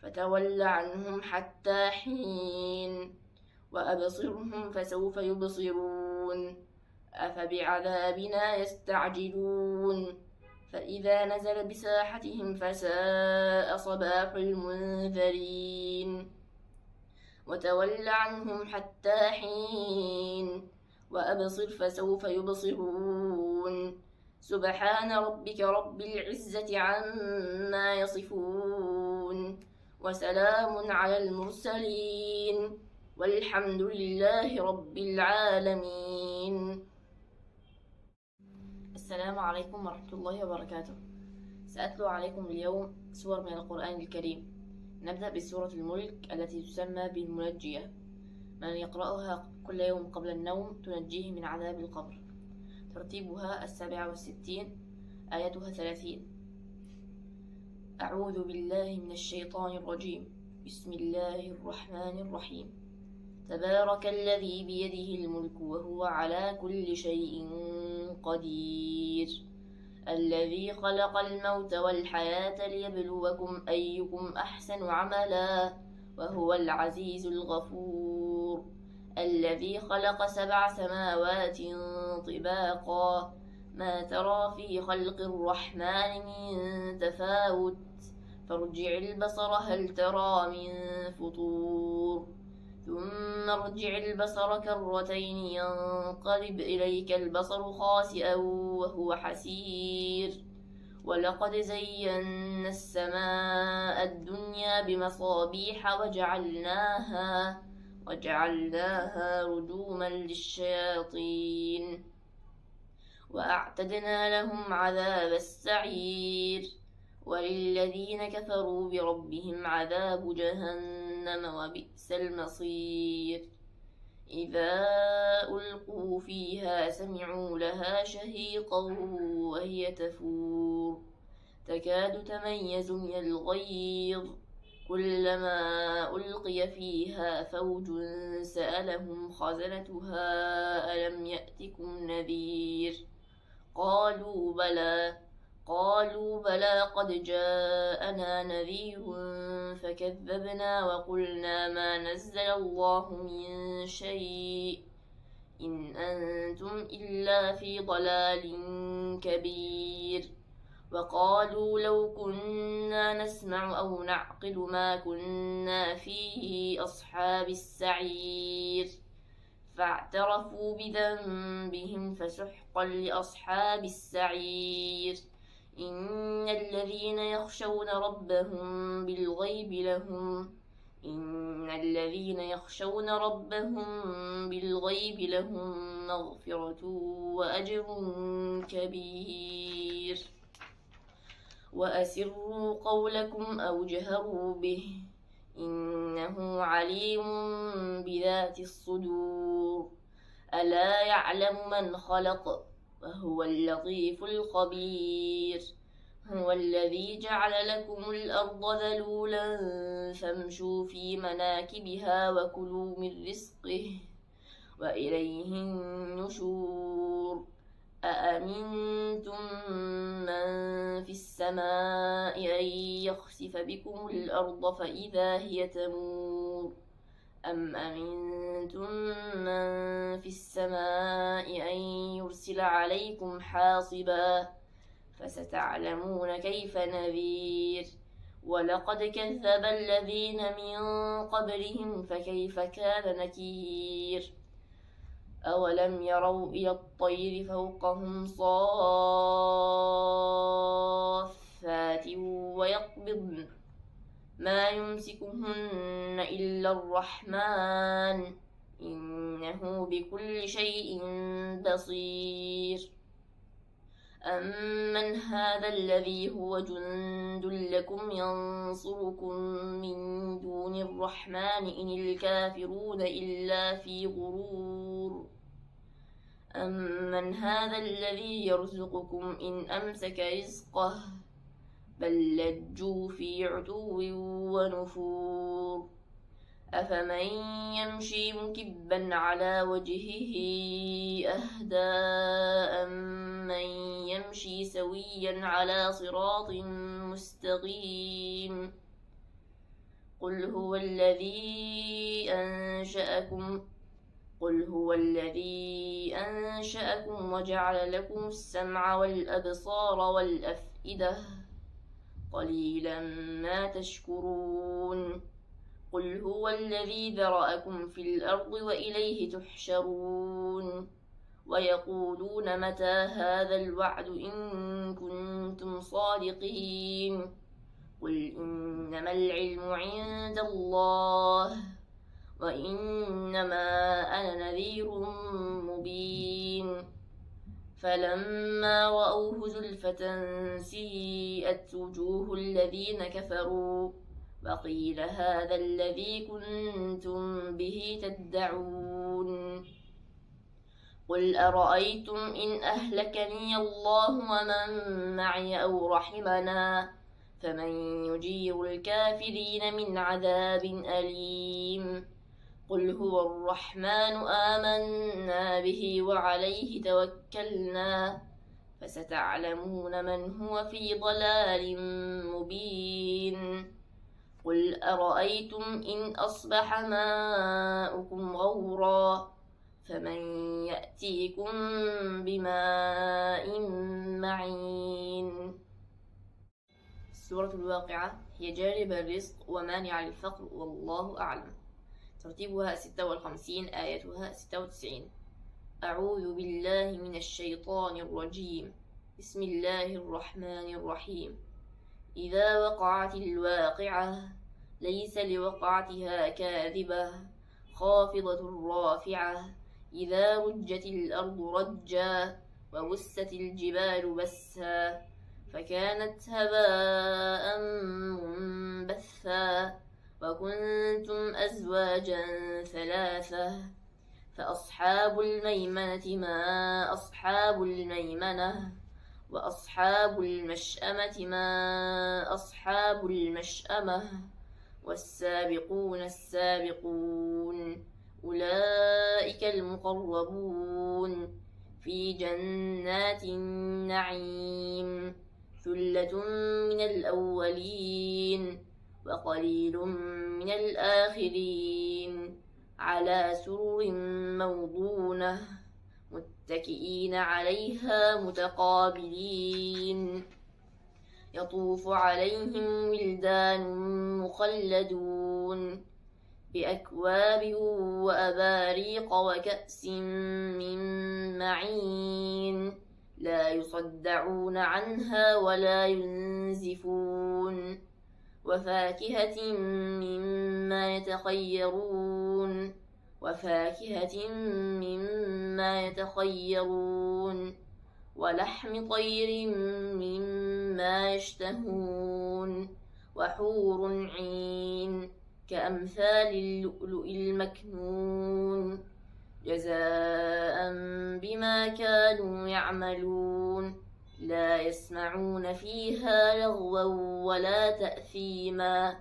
فتول عنهم حتى حين وأبصرهم فسوف يبصرون أفبعذابنا يستعجلون فإذا نزل بساحتهم فساء صباح المنذرين وتول عنهم حتى حين وأبصر فسوف يبصرون سبحان ربك رب العزة عما يصفون وسلام على المرسلين والحمد لله رب العالمين. السلام عليكم ورحمة الله وبركاته. سأتلو عليكم اليوم سور من القرآن الكريم. نبدأ بسورة الملك التي تسمى بالمنجية. من يقرأها كل يوم قبل النوم تنجيه من عذاب القبر. ترتيبها 67 آيتها 30. أعوذ بالله من الشيطان الرجيم. بسم الله الرحمن الرحيم. تبارك الذي بيده الملك وهو على كل شيء قدير الذي خلق الموت والحياة ليبلوكم أيكم أحسن عملا وهو العزيز الغفور الذي خلق 7 سماوات طباقا ما ترى في خلق الرحمن من تفاوت فارجع البصر هل ترى من فطور ثم ارجع البصر كرتين ينقلب إليك البصر خاسئا وهو حسير ولقد زينا السماء الدنيا بمصابيح وجعلناها رجوما للشياطين وأعتدنا لهم عذاب السعير وللذين كفروا بربهم عذاب جهنم وبئس المصير إذا ألقوا فيها سمعوا لها شهيقا وهي تفور تكاد تميز من الغيظ كلما ألقي فيها فوج سألهم خزنتها ألم يأتكم نذير قالوا بلى قد جاءنا نذير فكذبنا وقلنا ما نزل الله من شيء إن أنتم إلا في ضلال كبير وقالوا لو كنا نسمع أو نعقل ما كنا في أصحاب السعير فاعترفوا بذنبهم فسحقا لأصحاب السعير إن الذين يخشون ربهم بالغيب لهم مغفرة وأجر كبير وأسروا قولكم أو جهروا به إنه عليم بذات الصدور ألا يعلم من خلق وهو اللطيف الخبير هو الذي جعل لكم الأرض ذلولا فامشوا في مناكبها وكلوا من رزقه وإليه النشور أأمنتم من في السماء أن يخسف بكم الأرض فإذا هي تمور أم أمنتم من في السماء أن يرسل عليكم حاصبا فستعلمون كيف نذير ولقد كذب الذين من قبلهم فكيف كان نكير أولم يروا إلى الطير فوقهم صافات ويقبضن ما يمسكهن إلا الرحمن إنه بكل شيء بصير أمن هذا الذي هو جند لكم ينصركم من دون الرحمن إن الكافرون إلا في غرور أمن هذا الذي يرزقكم إن أمسك رزقه بل لجوا في عتو ونفور أفمن يمشي مكبا على وجهه أهدى أمن يمشي سويا على صراط مستقيم قل هو الذي أنشأكم وجعل لكم السمع والأبصار والأفئدة قليلا ما تشكرون قل هو الذي ذرأكم في الأرض وإليه تحشرون ويقولون متى هذا الوعد إن كنتم صادقين قل إنما العلم عند الله وإنما أنا نذير مبين فلما رأوه زلفة سيئت وجوه الذين كفروا وقيل هذا الذي كنتم به تدعون قل أرأيتم إن أهلكني الله ومن معي أو رحمنا فمن يجير الكافرين من عذاب أليم قل هو الرحمن آمنا به وعليه توكلنا فستعلمون من هو في ضلال مبين قل أرأيتم إن أصبح ماؤكم غورا فمن يأتيكم بماء معين. سورة الواقعة هي جالبة الرزق ومانع الفقر والله أعلم. ترتيبها 56 آياتها 96. أعوذ بالله من الشيطان الرجيم. بسم الله الرحمن الرحيم. إذا وقعت الواقعة ليس لوقعتها كاذبة خافضة رافعة إذا رجت الأرض رجا وبست الجبال بسا فكانت هباء منبثا وكنتم أزواجا ثلاثة فأصحاب الميمنة ما أصحاب الميمنة وأصحاب المشأمة ما أصحاب المشأمة والسابقون السابقون أولئك المقربون في جنات النعيم ثلة من الأولين وقليل من الآخرين على سرر موضونة متكئين عليها متقابلين يطوف عليهم ولدان مخلدون بأكواب وأباريق وكأس من معين لا يصدعون عنها ولا ينزفون وفاكهة مما يتخيرون ولحم طير مما يشتهون وحور عين كأمثال اللؤلؤ المكنون جزاء بما كانوا يعملون لا يسمعون فيها لغوا ولا تأثيما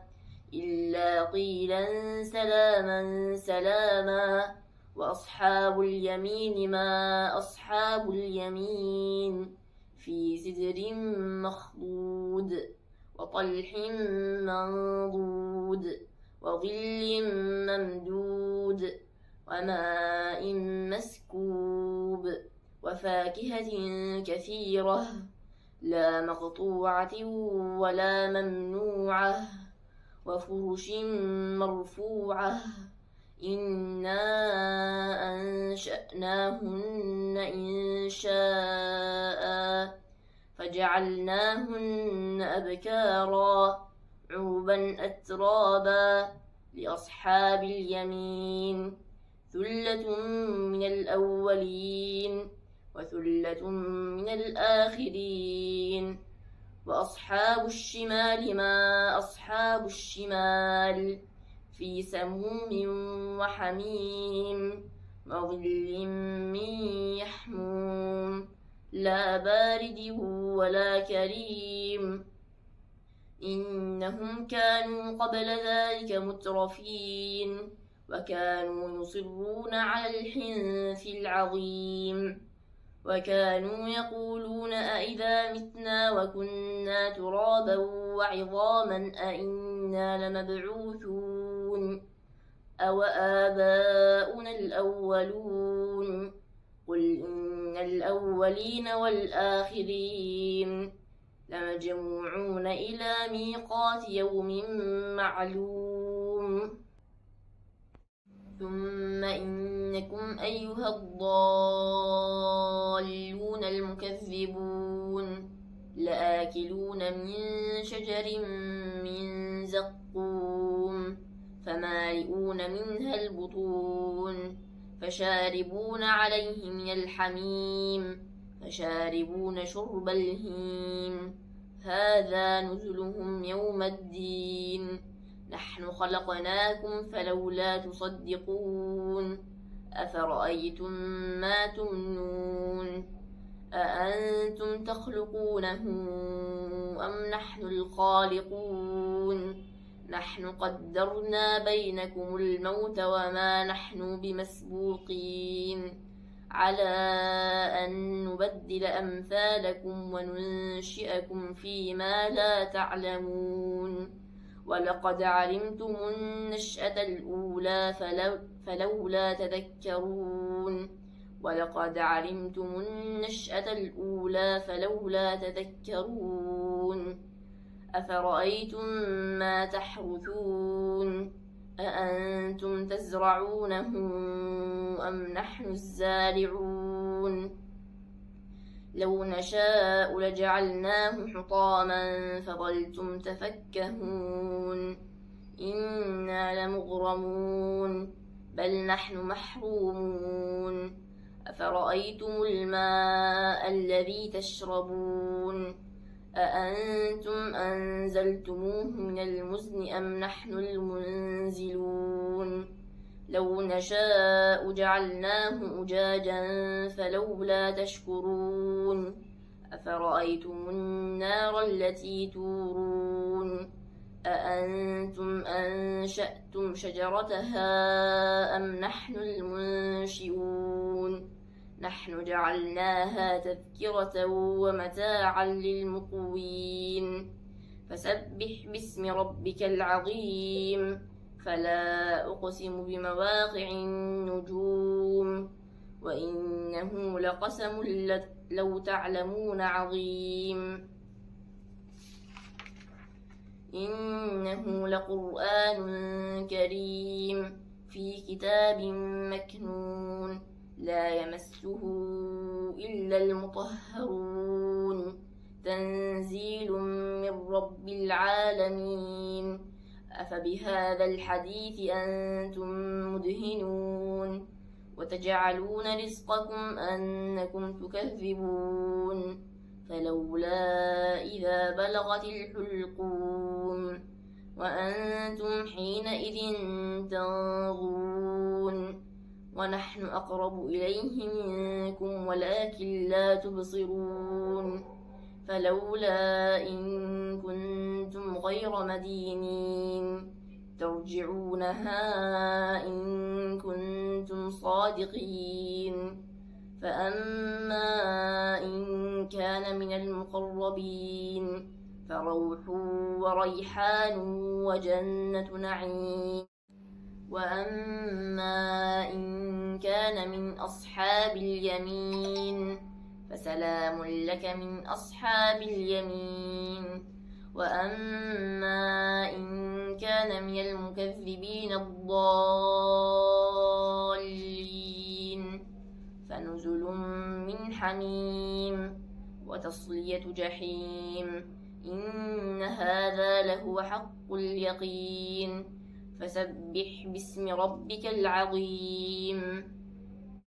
إلا قيلا سلاما سلاما. وأصحاب اليمين ما أصحاب اليمين في سدر مخضود وطلح منضود وظل ممدود وماء مسكوب وفاكهة كثيرة لا مقطوعة ولا ممنوعة وفرش مرفوعة إنا أنشأناهن إنشاء فجعلناهن أبكارا عربا أترابا لأصحاب اليمين ثلة من الأولين وثلة من الآخرين. وأصحاب الشمال ما أصحاب الشمال في سموم وحميم وظل من يحموم لا بارد ولا كريم. إنهم كانوا قبل ذلك مترفين وكانوا يصرون على الحنث العظيم وكانوا يقولون أئذا متنا وكنا ترابا وعظاما أئنا لمبعوثون أو آباؤنا الأولون قل إن الأولين والآخرين لمجموعون إلى ميقات يوم معلوم. ثم إنكم أيها الضالون المكذبون لآكلون من شجر من زقوم فمالئون منها البطون فشاربون عليه من الحميم فشاربون شرب الهيم هذا نزلهم يوم الدين نحن خلقناكم فلولا تصدقون أفرأيتم ما تمنون أأنتم تخلقونه أم نحن الخالقون نحن قدرنا بينكم الموت وما نحن بمسبوقين على أن نبدل أمثالكم وننشئكم فيما لا تعلمون ولقد علمتم النشأة الأولى فلولا تذكرون ولقد علمتم النشأة الأولى فلولا تذكرون أفرأيتم ما تحرثون أأنتم تزرعونه أم نحن الزارعون لو نشاء لجعلناه حطاما فظلتم تفكهون إنا لمغرمون بل نحن محرومون أفرأيتم الماء الذي تشربون أأنتم أنزلتموه من المزن أم نحن المنزلون لو نشاء جعلناه أجاجا فلولا تشكرون أفرأيتم النار التي تورون أأنتم أنشأتم شجرتها أم نحن المنشئون نحن جعلناها تذكرة ومتاعا للمقوين فسبح باسم ربك العظيم فلا أقسم بمواقع النجوم وإنه لقسم لو تعلمون عظيم إنه لقرآن كريم في كتاب مكنون لا يمسه إلا المطهرون تنزيل من رب العالمين أفبهذا الحديث أنتم مدهنون وتجعلون رزقكم أنكم تكذبون فلولا إذا بلغت الحلقوم وأنتم حينئذ تنظرون ونحن أقرب إليه منكم ولكن لا تبصرون فلولا إن كنتم غير مدينين ترجعونها إن كنتم صادقين. فأما إن كان من المقربين فروح وريحان وجنة نعيم. وأما إن كان من أصحاب اليمين فسلام لك من أصحاب اليمين. وأما إن كان من المكذبين الضالين فنزل من حميم وتصلية جحيم. إن هذا لهو حق اليقين. فسبح باسم ربك العظيم.